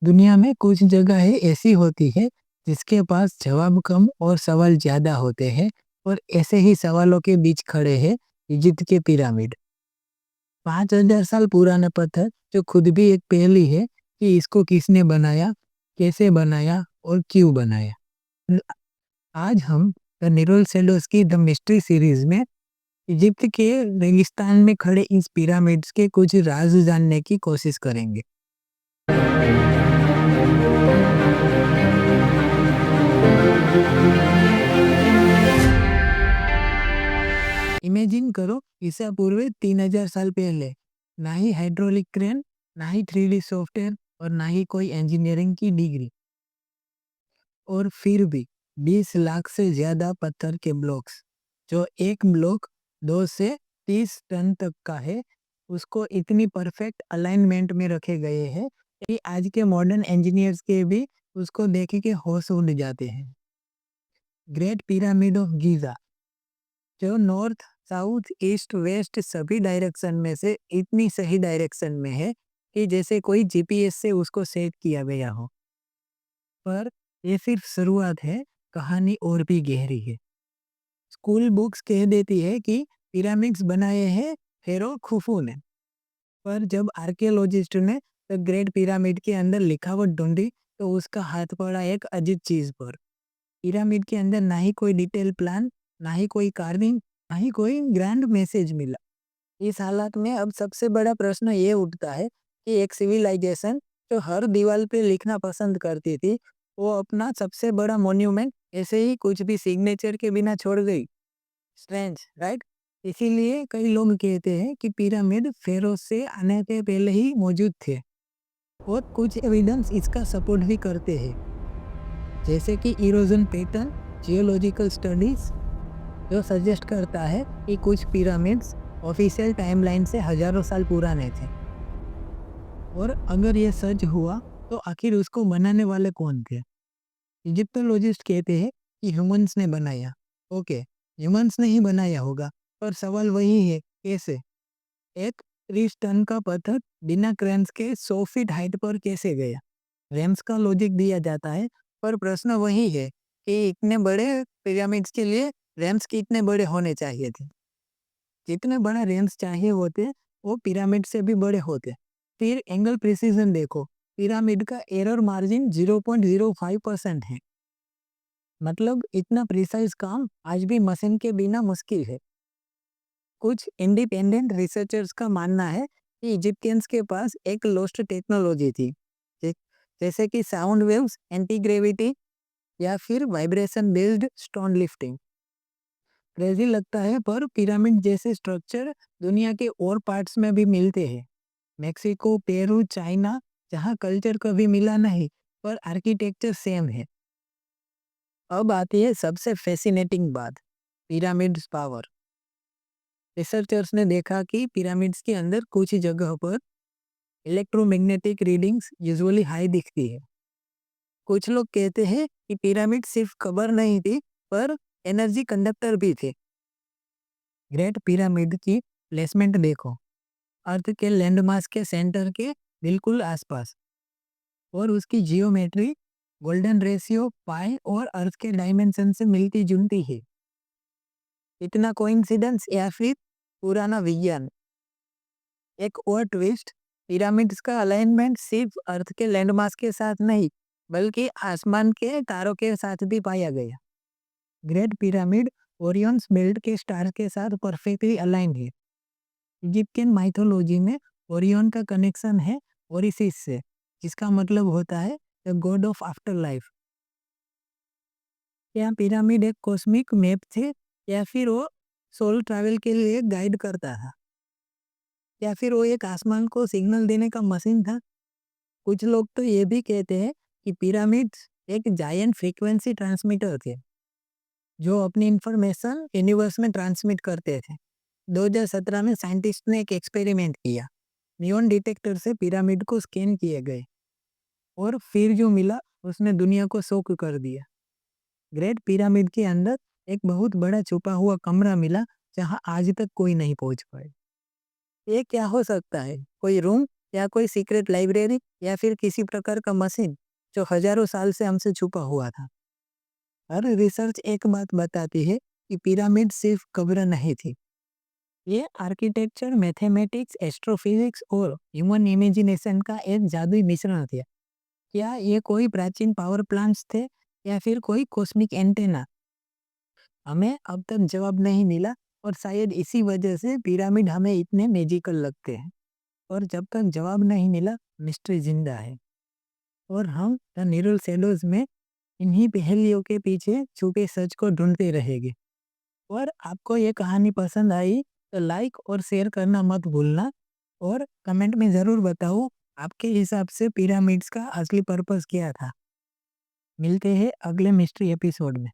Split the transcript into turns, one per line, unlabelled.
दुनिया में कुछ जगहें ऐसी होती है जिसके पास जवाब कम और सवाल ज्यादा होते हैं। और ऐसे ही सवालों के बीच खड़े हैं इजिप्ट के पिरामिड। 5,000 साल पुराना पत्थर जो खुद भी एक पहेली है कि इसको किसने बनाया, कैसे बनाया और क्यों बनाया। ल- आज हम द निरोल सेलोस की द मिस्ट्री सीरीज में इजिप्ट के रेगिस्तान में खड़े इस पिरामिड्स के कुछ राज जानने की कोशिश करेंगे। इमेजिन करो, ईसा पूर्व 3,000 साल पहले ना ही हाइड्रोलिक क्रेन, ना ही 3D सॉफ्टवेयर और ना ही कोई इंजीनियरिंग की डिग्री। और फिर भी 20 लाख से ज्यादा पत्थर के ब्लॉक्स, जो एक ब्लॉक 2 से 30 टन तक का है, उसको इतनी परफेक्ट अलाइनमेंट में रखे गए हैं कि आज के मॉडर्न इंजीनियर्स के भी उसको देख के होश उड़ जाते हैं। ग्रेट पिरामिड ऑफ गीजा, जो नॉर्थ, साउथ, ईस्ट, वेस्ट सभी डायरेक्शन में से इतनी सही डायरेक्शन में है कि जैसे कोई जीपीएस से उसको सेट किया गया हो। पर ये सिर्फ शुरुआत है, कहानी और भी गहरी है। स्कूल बुक्स कह देती है कि पिरामिड्स बनाए हैं फेरो खुफू ने। पर जब आर्कियोलॉजिस्ट ने द ग्रेट पिरामिड के अंदर लिखावट ढूंढी तो उसका हाथ पड़ा एक अजीब चीज पर। पिरामिड के अंदर ना ही कोई डिटेल प्लान, ना ही कोई कार्विंग, ना ही कोई ग्रैंड मैसेज मिला। इस हालात में अब सबसे बड़ा प्रश्न ये उठता है कि एक सिविलाइजेशन जो हर दीवार पे लिखना पसंद करती थी, वो अपना सबसे बड़ा मॉन्यूमेंट ऐसे ही कुछ भी सिग्नेचर के बिना छोड़ गई। Strange, right? इसीलिए कई लोग कहते हैं कि पिरामिड फेरोज से आने के पहले ही मौजूद थे। और कुछ एविडेंस इसका सपोर्ट भी करते हैं, जैसे कि इरोजन पैटर्न, जियोलॉजिकल स्टडीज, जो सजेस्ट करता है कि कुछ पिरामिड्स ऑफिशियल टाइमलाइन से हजारों साल पुराने थे। और अगर ये सच हुआ तो आखिर उसको बनाने वाले कौन थे? इजिप्टोलॉजिस्ट कहते हैं कि ह्यूमंस ने बनाया। ओके, ह्यूमंस ने ही बनाया होगा, पर सवाल वही है, कैसे? एक 30 टन का पत्थर बिना क्रेन्स के 100 फीट हाइट पर कैसे गया? रेम्स का लॉजिक दिया जाता है, पर प्रश्न वही है कि इतने बड़े पिरामिड्स के लिए रेम्स कितने बड़े होने चाहिए थे। जितने बड़ा रेंज चाहिए होते वो पिरामिड से भी बड़े होते। फिर एंगल प्रिसीजन देखो, पिरामिड का एरर मार्जिन 0.05% है। मतलब इतना प्रिसाइज काम आज भी मशीन के बिना मुश्किल है। कुछ इंडिपेंडेंट रिसर्चर्स का मानना है कि इजिप्शियंस के पास एक लोस्ट टेक्नोलॉजी थी, जे- जैसे कि साउंड वेव्स, एंटी ग्रेविटी, या फिर vibration based stone lifting. Crazy लगता है, पर पिरामिड जैसे स्ट्रक्चर दुनिया के और पार्ट्स में भी मिलते हैं। मेक्सिको, पेरू, चाइना, जहाँ कल्चर कभी मिला नहीं, पर आर्किटेक्चर सेम है। अब आती है सबसे फैसिनेटिंग बात, पिरामिड्स पावर। रिसर्चर्स ने देखा कि पिरामिड्स के अंदर कुछ जगह पर इलेक्ट्रोमैग्नेटिक रीडिंग्स यूजुअली हाई दिखती है। कुछ लोग कहते हैं कि पिरामिड सिर्फ कबर नहीं थी, पर एनर्जी कंडक्टर भी थे। ग्रेट पिरामिड की प्लेसमेंट देखो, अर्थ के लैंडमास के सेंटर के बिल्कुल आसपास। और उसकी जियोमेट्री गोल्डन रेशियो पाई और अर्थ के डायमेंशन से मिलती जुलती है। इतना कोइंसिडेंस या फिर पुराना विज्ञान? एक और ट्विस्ट, पिरामिड्स का अलाइनमेंट सिर्फ अर्थ के लैंडमास के साथ नहीं, बल्कि आसमान के तारों के साथ भी पाया गया। ग्रेट पिरामिड ओरियंस बेल्ट के स्टार के साथ परफेक्टली अलाइंड है। इजिप्शियन माइथोलॉजी में ओरियन का कनेक्शन है ओरिसिस से, जिसका मतलब होता है the God of after life. क्या पिरामिड एक कॉस्मिक मैप थे, या फिर वो सोल ट्रैवल के लिए गाइड करता था, या फिर वो एक आसमान को सिग्नल देने का मशीन था? कुछ लोग तो ये भी कहते हैं कि पिरामिड्स एक जायंट फ्रीक्वेंसी ट्रांसमीटर थे, जो अपनी इंफॉर्मेशन यूनिवर्स में ट्रांसमिट करते थे। 2017 में साइंटिस्ट ने एक एक्सपेरिमेंट किया। नियॉन डिटेक्टर से पिरामिड को स्कैन किए गए, और फिर जो मिला उसने दुनिया को शॉक कर दिया। ग्रेट पिरामिड के अंदर एक बहुत बड़ा छुपा हुआ कमरा मिला, जहां आज तक कोई नहीं पहुंच पाए। ये क्या हो सकता है? कोई रूम या कोई सीक्रेट लाइब्रेरी या फिर किसी प्रकार का मशीन जो हजारों साल से हमसे छुपा हुआ था। हर रिसर्च एक बात बताती है कि पिरामिड सिर्फ कब्र नहीं थी, ये आर्किटेक्चर, मैथमेटिक्स, एस्ट्रोफिजिक्स और ह्यूमन इमेजिनेशन का एक जादुई मिश्रण था। क्या ये कोई प्राचीन पावर प्लांट्स थे या फिर कोई कॉस्मिक एंटेना? हमें अब तक जवाब नहीं मिला और शायद इसी वजह से पिरामिड हमें इतने मैजिकल लगते हैं। और जब तक जवाब नहीं मिला, मिस्ट्री जिंदा है और हम द न्यूरल शैडोज में इन्हीं पहेलियों के पीछे छुपे सच को ढूंढते रहेंगे। और आपको ये कहानी पसंद आई तो लाइक और शेयर करना मत भूलना और कमेंट में ज़रूर बताओ आपके हिसाब से पिरामिड्स का असली पर्पस क्या था। मिलते हैं अगले मिस्ट्री एपिसोड में।